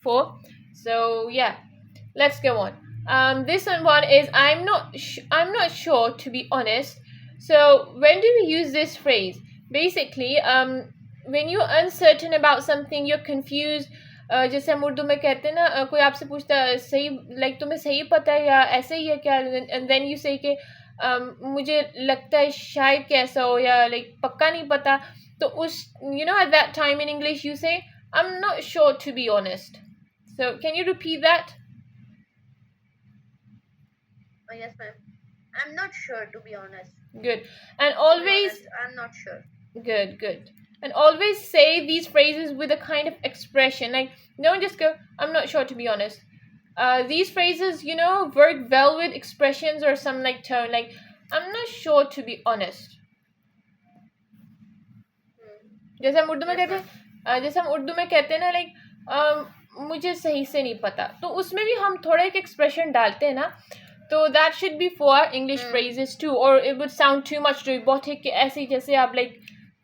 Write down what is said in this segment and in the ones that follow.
4. So yeah, let's go on. This one is I'm not sure, to be honest. So when do we use this phrase? Basically, when you're uncertain about something, you're confused. जैसे हम उर्दू में कहते हैं ना, कोई आपसे पूछता है सही, लाइक तुम्हें सही पता है या ऐसे ही है क्या, एंड देन यू से कि मुझे लगता है शायद कैसा हो, या लाइक पक्का नहीं पता, तो उस at that time in English you say I'm not sure, to be honest. So can you repeat that? Oh, yes, ma'am. I'm not sure, to be honest. Good. And always, I'm not sure. Good. And always say these phrases with a kind of expression. Like, don't just go, I'm not sure, to be honest. These phrases, work well with expressions or some like tone. Like, I'm not sure, to be honest. जैसे हम उर्दू में कहते हैं ना, like मुझे सही से नहीं पता, तो उसमें भी हम थोड़ा एक एक्सप्रेशन डालते हैं ना, तो that should be for English phrases too, और it would sound too much too बहुत है कि ऐसे ही जैसे आप लाइक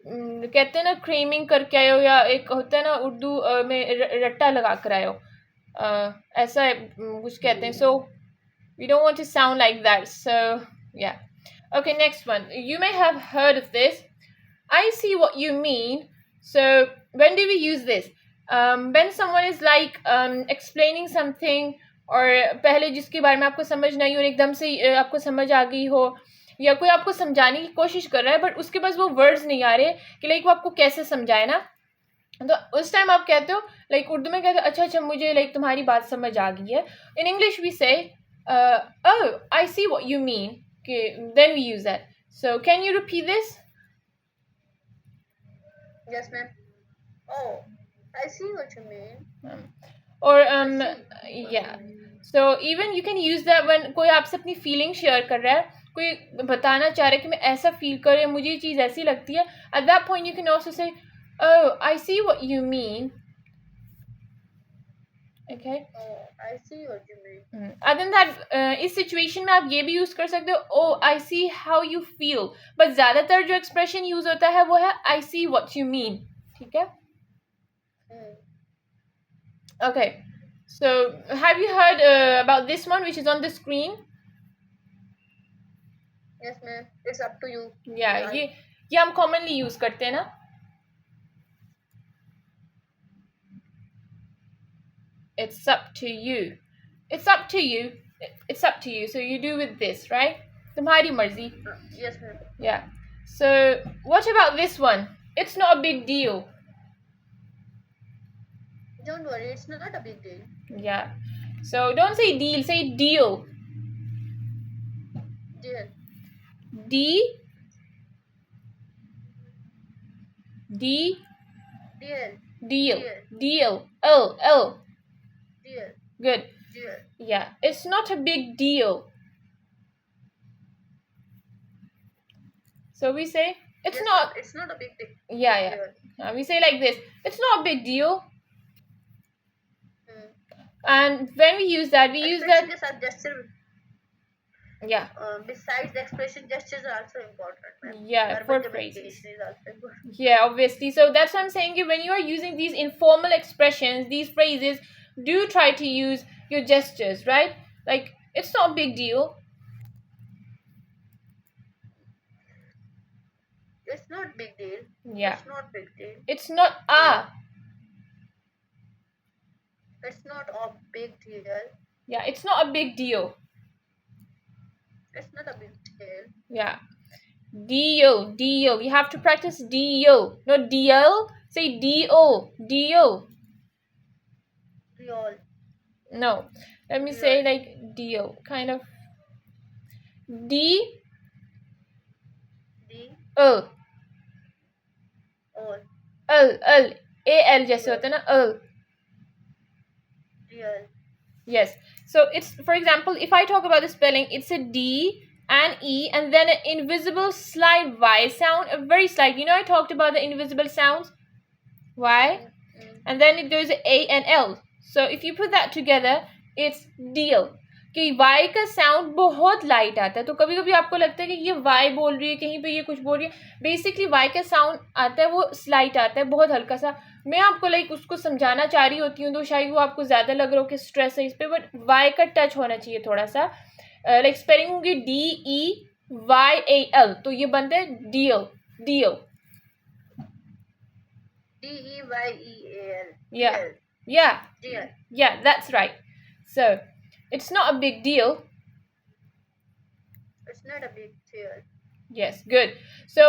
कहते हैं ना क्रेमिंग करके आए हो, या एक होता है ना उर्दू में रट्टा लगा कर आए हो, ऐसा कुछ कहते हैं. So we don't want to sound like that. So yeah, okay, next one. You may have heard of this. I see what you mean. So when do we use this? When someone is like explaining something, और पहले जिसके बारे में आपको समझ नहीं हो और एकदम से आपको समझ आ गई हो, या कोई आपको समझाने की कोशिश कर रहा है बट उसके पास वो वर्ड्स नहीं आ रहे कि लाइक वो आपको कैसे समझाए ना, तो उस टाइम आप कहते हो, लाइक उर्दू में कहते हो अच्छा मुझे लाइक तुम्हारी बात समझ आ गई है. इन इंग्लिश वी से oh, I see what you mean. Okay, then we use that. So can you repeat this? Yes, ma'am. Oh, I see what you mean. Or yeah. So even you can use that when कोई आपसे अपनी feeling share कर रहा है, कोई बताना चाह रहा है कि मैं ऐसा फील कर रही हूँ, मुझे ये चीज़ ऐसी लगती है. At that point you can also say, oh, I see what you mean. Okay. Oh, I see what you mean. Other than that, इस सिचुएशन में आप ये भी यूज कर सकते हो, oh, I see how you feel. But ज़्यादातर जो एक्सप्रेशन यूज होता है वो है I see what you mean. ठीक है. Okay. So have you heard about this one which is on the screen? Yes, ma'am. It's up to you. Yeah, ये हम commonly use करते हैं ना. It's up to you. It's up to you. It's up to you. So you do with this, right? तुम्हारी मर्जी. Yes, ma'am. Yeah. So what about this one? It's not a big deal. Don't worry, it's not a big deal. Yeah. So don't say deal, say deal. Deal. D. Deal. Deal. Deal. L. Deal. Good. Deal. Yeah. It's not a big deal. So we say it's not. It's not a big deal. Yeah. We say like this. It's not a big deal. And when we use that, we use that. Gesture. Yeah. Besides the expression, gestures are also important. Yeah, for phrases. Yeah, obviously. So that's what I'm saying. When you are using these informal expressions, these phrases, do try to use your gestures, right? Like, it's not a big deal. It's not big deal. Yeah. It's not big deal. It's not a. It's not a big deal. Yeah, it's not a big deal. It's not a big deal. Yeah. Deal. You have to practice deal. Not deal. Say deal. Deal. No. Let me say like deal. Kind of. D. L. A-L जैसे होता है ना, L. Yes. So it's, for example, if I talk about the spelling, it's a D and E and then an invisible slight Y sound, a very slight. I talked about the invisible sounds, Y, and then it goes A and L. So if you put that together, it's deal. कि Y का sound बहुत light आता है, तो कभी कभी आपको लगता है कि ये Y बोल रही है, कहीं पे ये कुछ बोल रही है. बेसिकली Y का साउंड आता है वो स्लाइट आता है, बहुत हल्का सा, मैं आपको लाइक उसको समझाना चाह रही होती हूँ तो शायद वो आपको ज़्यादा लग रहा हो कि स्ट्रेस है इस पर, बट वाई का टच होना चाहिए थोड़ा सा. लाइक स्पेलिंग होगी DEYAL, तो ये बनता है DL. DL. DEYEAL. Yeah. Yeah. Deal. Yeah, that's right. So it's not a big deal. It's not a big deal. Yes, good. So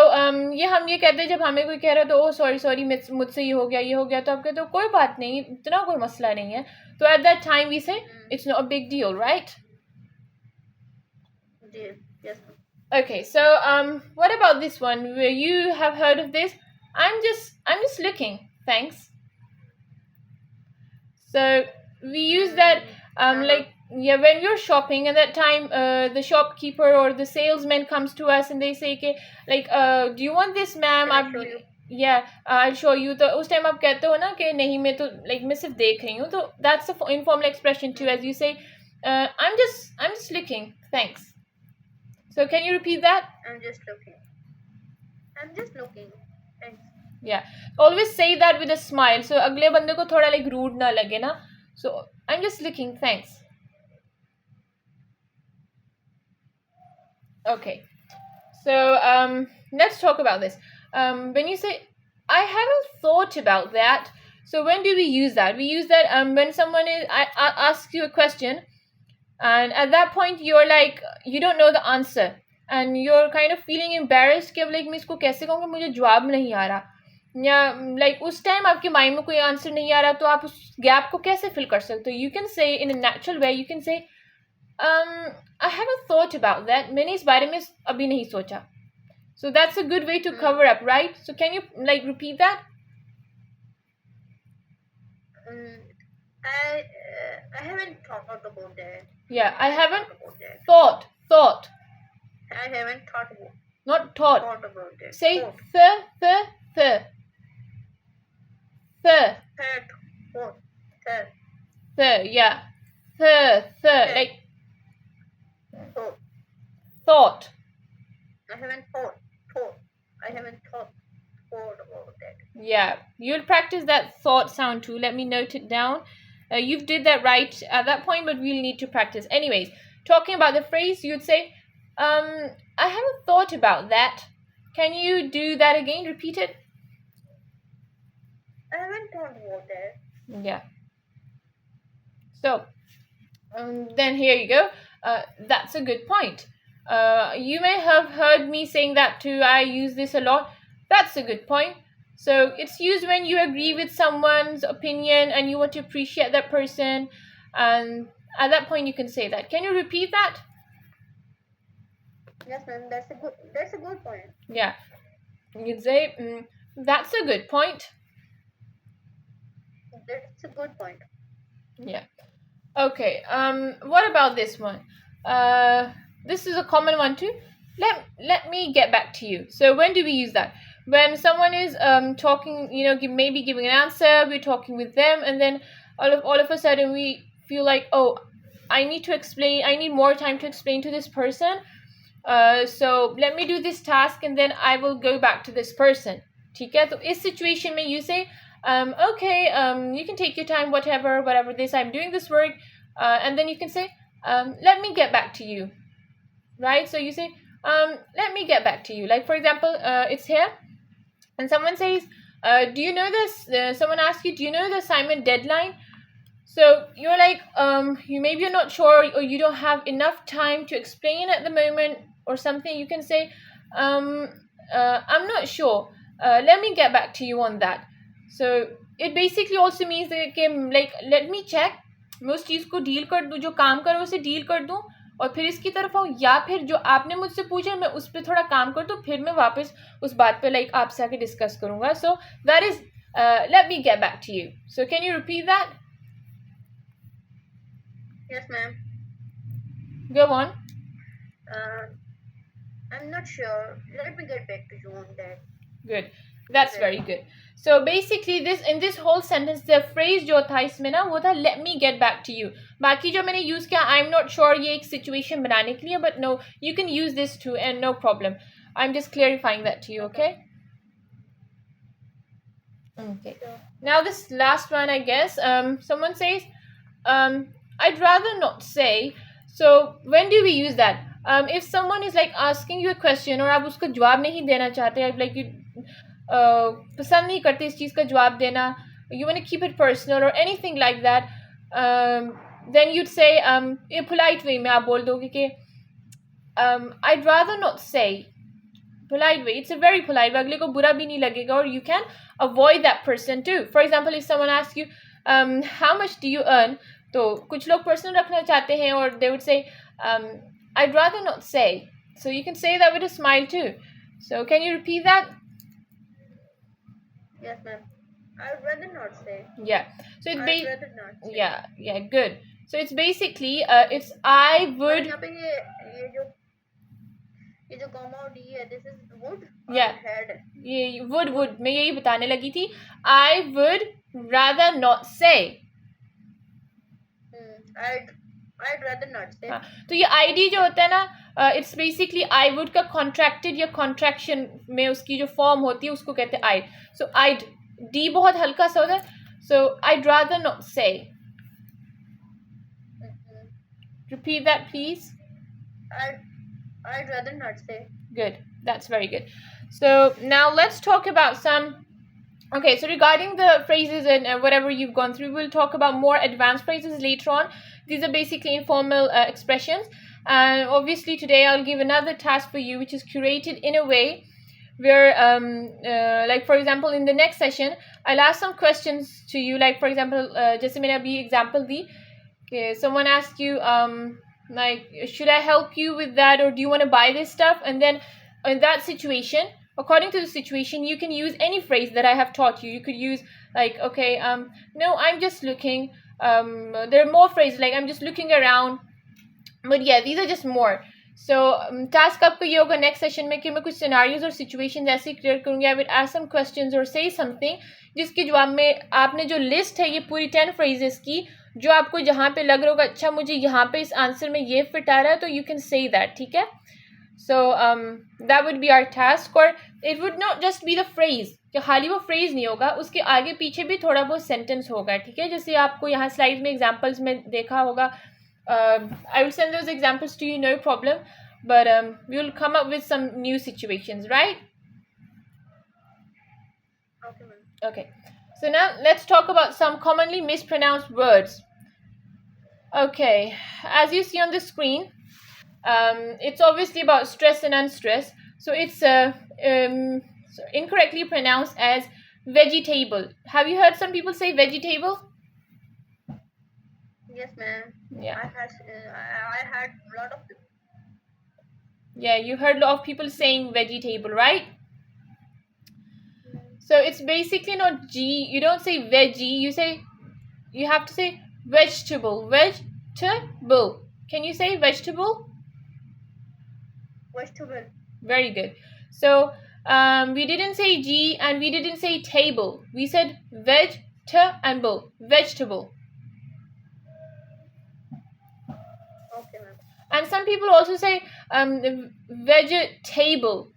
ये हम ये कहते हैं जब हमें कोई कह रहा है तो ओ सॉरी मुझसे ये हो गया, तो आप कहते हो कोई बात नहीं, इतना कोई मसला नहीं है. तो at that time we say it's not a big deal, right? Deal. Yes. Okay, so what about this one? You have heard of this? I'm just looking. Thanks. So we use that like yeah, when you're shopping and that time the shopkeeper or the salesman comes to us and they say okay, like do you want this ma'am? Can I show you? Yeah, I'll show you. तो उस time आप कहते हो ना कि नहीं मैं तो like मैं सिर्फ देख रही हूँ, तो that's a informal expression too, as you say I'm just looking, thanks. So can you repeat that? I'm just looking. I'm just looking. Thanks. Yeah, always say that with a smile, so अगले बंदे को थोड़ा like rude ना लगे ना. So I'm just looking, thanks. Okay, so let's talk about this. When you say I haven't thought about that, so when do we use that? We use that when someone asks you a question, and at that point you're like you don't know the answer and you're kind of feeling embarrassed कि like मैं इसको कैसे कहूँगा, मुझे जवाब नहीं आ रहा, या like उस टाइम आपके माइंड में कोई आंसर नहीं आ रहा, तो आप उस गैप को कैसे फिल कर सकते हो? You can say in a natural way, you can say I haven't thought about that, मैंने इस बारे में अभी नहीं सोचा. So that's a good way to cover up, right? So can you like repeat that? I haven't thought about that. Yeah, I haven't about that. thought. I haven't thought about. Not thought. Thought about it. Say Thought. th. Yeah. Like thought. I haven't thought. I haven't thought about that. Yeah, you'll practice that thought sound too. Let me note it down. You did that right at that point, but we'll need to practice. Anyways, talking about the phrase, you'd say, I haven't thought about that. Can you do that again? Repeat it. I haven't thought about that. Yeah. So, then here you go. That's a good point. You may have heard me saying that too. I use this a lot. That's a good point. So it's used when you agree with someone's opinion and you want to appreciate that person, and at that point you can say that. Can you repeat that? Yes, ma'am. That's a good point. Yeah, you'd say that's a good point. That's a good point. Yeah. Okay. What about this one? This is a common one too. Let me get back to you. So when do we use that? When someone is talking, maybe giving an answer, we're talking with them, and then all of a sudden we feel like, oh, I need to explain. I need more time to explain to this person. So let me do this task, and then I will go back to this person. ठीक है? तो इस situation में you say, okay, you can take your time, whatever this, I'm doing this work, and then you can say, let me get back to you, right? So you say, let me get back to you. Like for example, it's here, and someone says, do you know this? Someone asks you, do you know the assignment deadline? So you're like, maybe you're not sure, or you don't have enough time to explain at the moment, or something. You can say, I'm not sure. Let me get back to you on that. So it basically also means that like let me check, मैं उस चीज़ को deal कर दूँ, जो काम करो उसे deal कर दूँ, और फिर इसकी तरफ आओ, या फिर जो आपने मुझसे पूछा मैं उस पर थोड़ा काम कर दूँ, फिर मैं वापस उस बात पे लाइक आपसे आके डिस्कस करूँगा. So that is let me get back to you. So can you repeat that? Yes, ma'am. Go on. I'm not sure. Let me get back to you on that. Good. That's very good. So basically in this whole sentence the phrase जो था इसमें ना वो था let me get back to you. बाकी जो मैंने use किया I'm not sure ये एक situation बनाने के लिए, but no, you can use this too and no problem. I'm just clarifying that to you, okay? Okay. So, Now this last one, I guess. Someone says, I'd rather not say. So when do we use that? If someone is like asking you a question और आप उसका जवाब नहीं देना चाहते, like you पसंद नहीं करते इस चीज़ का जवाब देना, you want to keep it personal or anything like that, then you'd say, in a polite way में आप बोल दोगे कि I'd rather not say. Polite way, it's a very polite way, अगले को बुरा भी नहीं लगेगा, or you can avoid that person too. For example, if someone asks you, how much do you earn, तो कुछ लोग personal रखना चाहते हैं, or they would say, I'd rather not say. So you can say that with a smile too. So can you repeat that? yes, ma'am. I'd rather not say. Yeah. So it's I'd rather not say. yeah, good. So it's basically it's I और would. यहाँ पे ये जो comma और D है, this is would or Yeah. had. ये would मैं यही बताने लगी थी. I would rather not say. I'd rather not say. हाँ, तो ये ID जो होता है ना, इट्स बेसिकली I would का कॉन्ट्रैक्टेड या कॉन्ट्रैक्शन में उसकी जो फॉर्म होती है उसको कहते हैं I. सो I'd, D बहुत हल्का सा होता है, so I'd rather not say. Repeat that, please. I'd rather not say. Good. That's very good. So now let's talk about some. Okay, so regarding the phrases and whatever you've gone through, we'll talk about more advanced phrases later on. These are basically informal expressions. And obviously today I'll give another task for you, which is curated in a way where, like for example, in the next session, I'll ask some questions to you. Like for example, जैसे मैंने अभी example the, okay, someone asked you, like, should I help you with that, or do you want to buy this stuff? And then in that situation, according to the situation, you can use any phrase that I have taught you. You could use like, okay, no, I'm just looking. There are more phrases like I'm just looking around. But yeah, these are just more. So task आपका ये होगा next session में कि मैं कुछ scenarios और situations ऐसे create करूँगी. I will ask some questions or say something जिसके जवाब में आपने जो list है ये पूरी 10 phrases की, जो आपको जहाँ पे लग रहा होगा अच्छा मुझे यहाँ पे इस आंसर में ये फिट आ रहा है, तो you can say that. ठीक है? So that would be our task. और it would not just be the phrase, कि खाली वो phrase नहीं होगा, उसके आगे पीछे भी थोड़ा बहुत sentence होगा. ठीक है? जैसे आपको यहाँ slide में examples में देखा होगा. I will send those examples to you, no problem. But we will come up with some new situations, right? Okay, ma'am. Okay. So now let's talk about some commonly mispronounced words. Okay. As you see on the screen, it's obviously about stress and unstress. So it's incorrectly pronounced as vegetable. Have you heard some people say vegetable? Yes, ma'am. Yeah. I had a lot of. Yeah, you heard a lot of people saying vegetable, right? So it's basically not G. You don't say veggie. You have to say vegetable. Vegetable. Can you say vegetable? Vegetable. Very good. So we didn't say G and we didn't say table. We said vegetable. Vegetable. Okay, ma'am. And some people also say vegetable.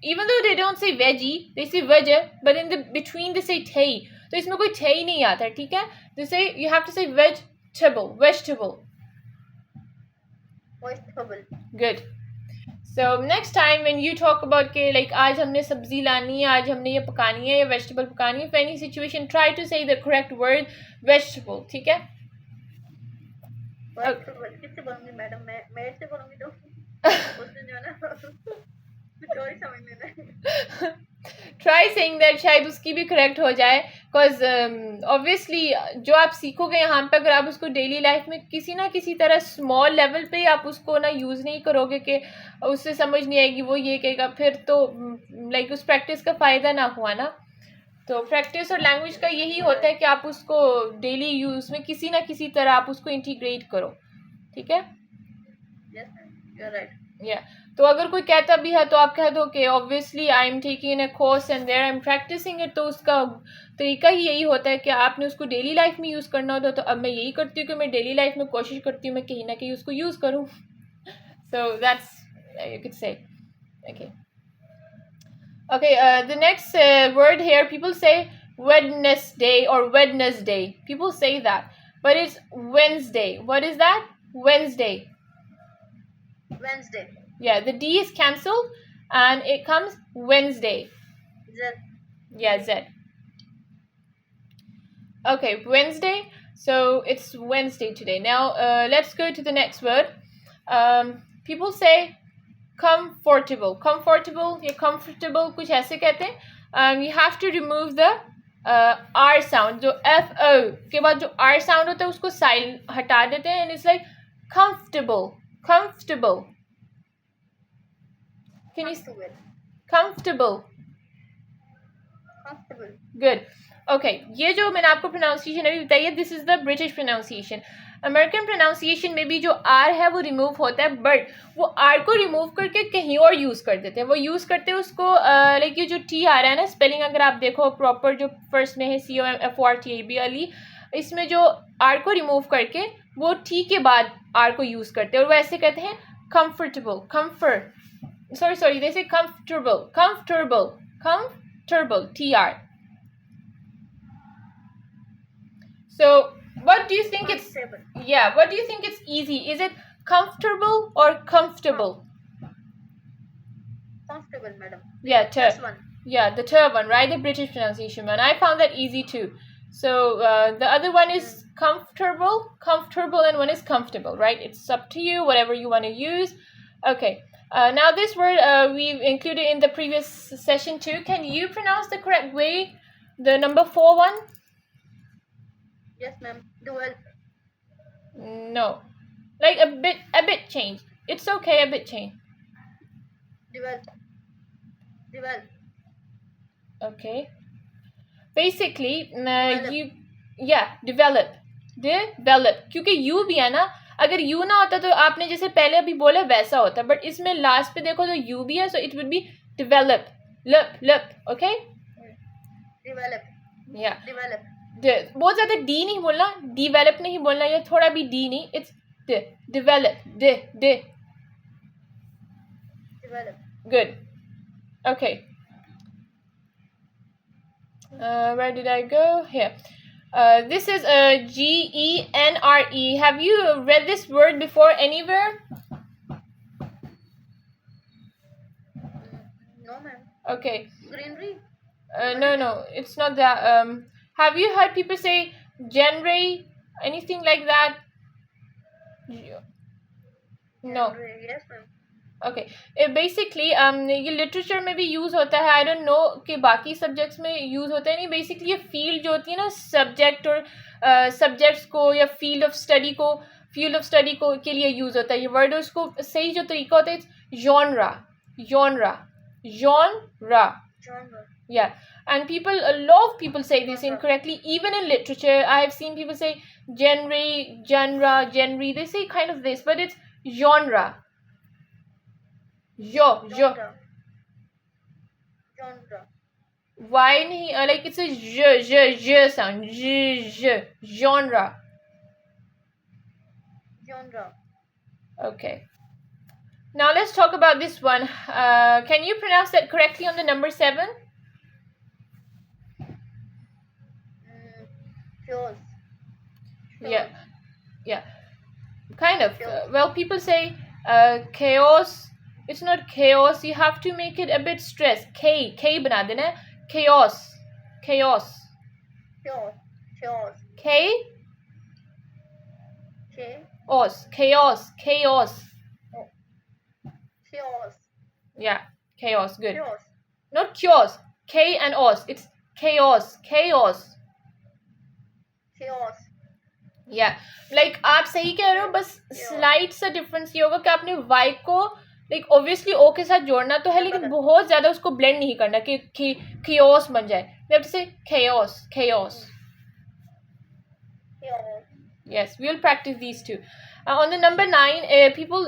Even though they don't say veggie, they say veg, but in the between they say tay. So इसमें कोई tay नहीं आता, ठीक है? They say you have to say vegetable. Vegetable. Good. So next time when you talk about के like आज हमने सब्जी लानी है, आज हमने ये पकानी है, ये vegetable पकानी है, for any situation try to say the correct word vegetable, ठीक है? किससे बोलूंगी मैडम? मैं से बोलूंगी तो उसने जो ना कुछ और ही समझ लेना. Try saying that, शायद उसकी भी correct हो जाए, because obviously जो आप सीखोगे यहाँ पे अगर आप उसको daily life में किसी ना किसी तरह small level पे आप उसको ना use नहीं करोगे कि उससे समझ नहीं आएगी, वो ये कहेगा, फिर तो like उस practice का फ़ायदा ना हुआ ना. तो प्रैक्टिस और लैंग्वेज का यही होता है कि आप उसको डेली यूज में किसी ना किसी तरह आप उसको इंटीग्रेट करो, ठीक है? Yes, you're right. Yeah. तो अगर कोई कहता भी है तो आप कह दो कि obviously I am taking a course and there I am practising it. तो उसका तरीका ही यही होता है कि आपने उसको डेली लाइफ में यूज़ करना होता है. तो अब मैं यही करती हूँ कि मैं डेली लाइफ में कोशिश करती हूँ मैं कहीं ना कहीं उसको यूज़ करूँ. So that's you can say. Okay. Okay, the next word here, people say Wednesday or Wednesday. People say that, but it's Wednesday. What is that? Wednesday. Wednesday. Yeah, the D is cancelled and it comes Wednesday. Z. Yeah, Z. Okay, Wednesday. So it's Wednesday today. Now let's go to the next word. People say comfortable. Comfortable या comfortable कुछ ऐसे कहते हैं. You have to remove the R sound. जो FO के बाद जो R sound होता है उसको silent हटा देते हैं and it's like comfortable. Comfortable. Can you comfortable? Comfortable. Good. Okay, ये जो मैंने आपको प्रोनाउंसिएशन अभी बताई है, this is the British pronunciation. American pronunciation में भी जो आर है वो रिमूव होता है, बट वो आर को रिमूव करके कहीं और यूज़ कर देते हैं. वो यूज़ करते हैं उसको लाइक ये जो टी आ रहा है ना, स्पेलिंग अगर आप देखो प्रॉपर जो फर्स्ट में है COMFORTABLE अली, इसमें जो आर को रिमूव करके वो टी के बाद आर को यूज़ करते हैं और वो ऐसे कहते हैं कंफर्टेबल. कंफर्ट सॉरी दे से comfortable. Comfortable. Comfortable. TR. So, what do you think it's... Yeah, what do you think it's easy? Is it comfortable or comfortable? Comfortable, madam. Yeah, First one. yeah, the third one, right? The British pronunciation one. I found that easy too. So, the other one is comfortable, and one is comfortable, right? It's up to you, whatever you want to use. Okay. Now this word we've included in the previous session too. Can you pronounce the correct way? The number 4 one? Yes, ma'am. Dual. No, like a bit changed. It's okay, a bit changed. Dual. Dual. Okay. Basically, develop. क्योंकि U भी है ना, अगर U ना होता तो आपने जैसे पहले अभी बोला वैसा होता, बट इसमें लास्ट पे देखो तो U भी है, so it would be develop. Lip. Okay. Develop. Yeah. Develop. बहुत ज़्यादा डी नहीं बोलना, develop नहीं बोलना, या थोड़ा भी डी नहीं, it's develop. Develop. Good. Okay. Where did I go? Here. This is GENRE. Have you read this word before anywhere? No, ma'am. Okay. Greenery. No, it's not that. Have you heard people say genre? Anything like that? No. Yes, ma'am. Okay. Basically, ये literature में भी use होता है. I don't know कि बाकी subjects में use होता है नहीं. बेसिकली ये फील्ड जो होती है ना, सब्जेक्ट और सब्जेक्ट्स को या फील्ड ऑफ स्टडी को के लिए यूज़ होता है ये वर्ड. उसको सही जो तरीका होता है, genre. Yeah. And a lot of people say this incorrectly. Even in literature, I have seen people say genre. They say kind of this, but it's genre. Genre. Why nahi? Like it's a j sound. Genre. Okay. Now let's talk about this one. Can you pronounce that correctly on the number 7? Chaos. Yeah. Kind of. Well, people say chaos. It's not chaos. You have to make it a bit stressed. K bana dena. Chaos. Chaos. Chaos. Yeah, chaos. Good. Not chaos. K and os. It's chaos. Yeah, like आप सही कह रहे हो, बस slight सा difference ये होगा कि आपने y को लाइक ऑब्वियसली ओ के साथ जोड़ना तो है, लेकिन बहुत ज़्यादा उसको ब्लेंड नहीं करना कि chaos बन जाए. You have to say chaos. Yes, we will practice these two. On the number 9, people,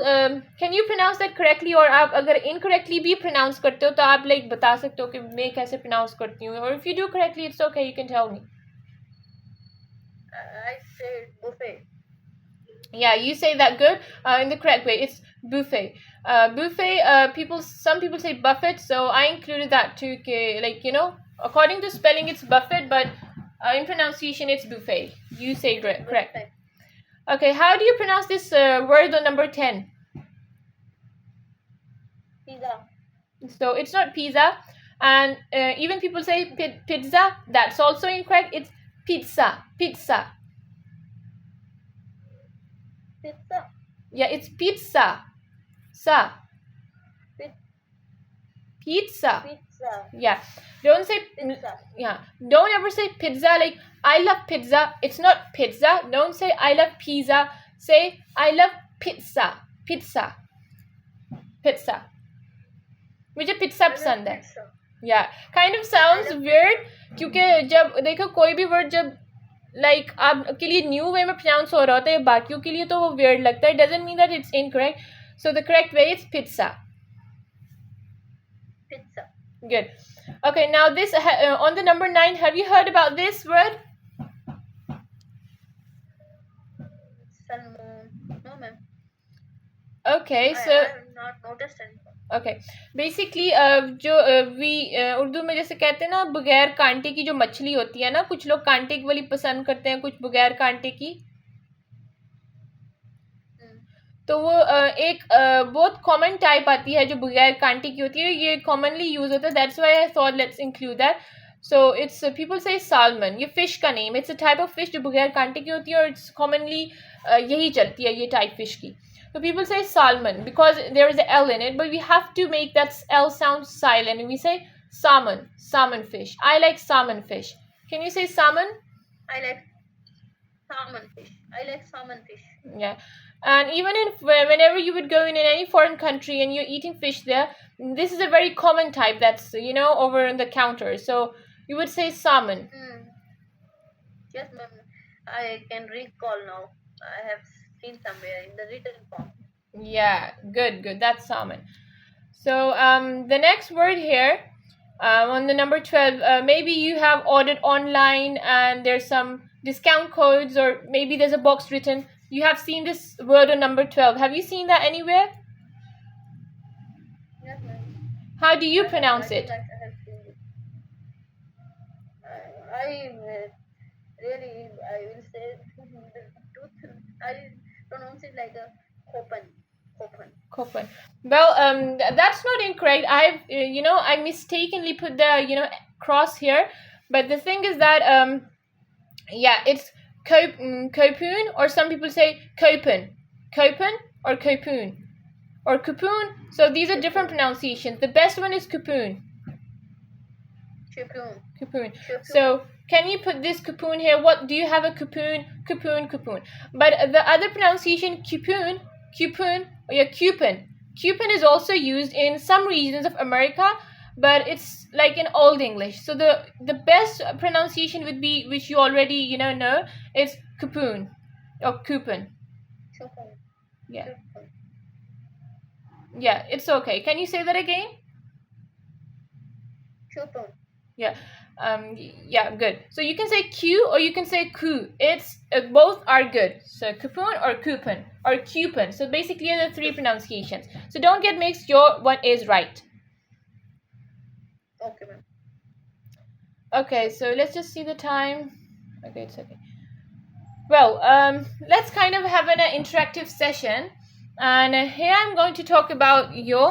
can you pronounce that correctly? और आप अगर incorrectly भी pronounce करते हो तो आप like बता सकते हो कि मैं कैसे pronounce करती हूँ. Or if you do correctly, it's okay. You can tell me. I said buffet. Yeah, you say that good. In the correct way, it's buffet. Buffet. Some people say buffet, so I included that too. Like According to spelling, it's buffet, but in pronunciation, it's buffet. You say correct. Buffet. Okay, how do you pronounce this word on number 10? Pizza. So it's not pizza, and even people say pizza. That's also incorrect. It's pizza. Pizza. Yeah, it's pizza. Sa. Pizza. Pizza. Yeah. Don't say Pizza. yeah. Don't ever say pizza like I love pizza. It's not pizza. Don't say I love pizza. Say I love pizza. Pizza. Pizza. मुझे pizza पसंद है. Pizza. Yeah, kind of sounds weird क्योंकि जब देखो कोई भी word जब like आपके लिए न्यू वे में प्रोनाउंस हो रहा होता है बाकियों के लिए तो वो weird लगता है. It doesn't mean that it's incorrect. So the correct way is pizza. Pizza. Good. Okay, now this on the number 9. Have you heard about this word? Sun moon. No, ma'am. Okay, so I have not noticed anything. Okay basically जो we Urdu में जैसे कहते हैं ना बगैर कांटे की जो मछली होती है ना कुछ लोग कांटे वाली पसंद करते हैं कुछ बगैर कांटे की तो वो एक बहुत कॉमन टाइप आती है जो बगैर कांटे की होती है ये कॉमनली यूज होता है that's why I thought let's include that so it's people से साल्मन ये फिश का name it's a type of fish जो बगैर कांटे की होती है और इट्स कॉमनली यही चलती है ये टाइप फिश की. So people say salmon because there is an L in it, but we have to make that L sound silent. And we say salmon, salmon fish. I like salmon fish. Can you say salmon? I like salmon fish. I like salmon fish. Yeah. And even if whenever you would go in any foreign country and you're eating fish there, this is a very common type that's, over on the counter. So you would say salmon. Yes, ma'am. I can recall now. I have seen somewhere in the written form. Yeah, good. That's salmon. So the next word here on the number 12, maybe you have ordered online and there's some discount codes or maybe there's a box written. You have seen this word on number 12. Have you seen that anywhere? Yes, ma'am. How do you pronounce it? I have seen it. I will say I pronounce it like a coupon. Coupon. Well, that's not incorrect. I mistakenly put the cross here, but the thing is that it's coupon, or some people say coupon or coupon or coupon. So these are different pronunciations. The best one is coupon. Coupon. So can you put this coupon here? What do you have a coupon? Coupon. But the other pronunciation coupon or yeah, coupon is also used in some regions of America, but it's like in Old English. So the best pronunciation would be, which you already know, is coupon or coupon. Yeah. Yeah, it's okay. Can you say that again? Coupon. Yeah. Yeah, good. So you can say Q or you can say Ku. It's both are good. So coupon or coupon or coupon. So basically are the three pronunciations. So don't get mixed. Your one is right. Okay, ma'am. Okay, so let's just see the time. Okay, it's okay. Well, let's kind of have an interactive session. And here I'm going to talk about your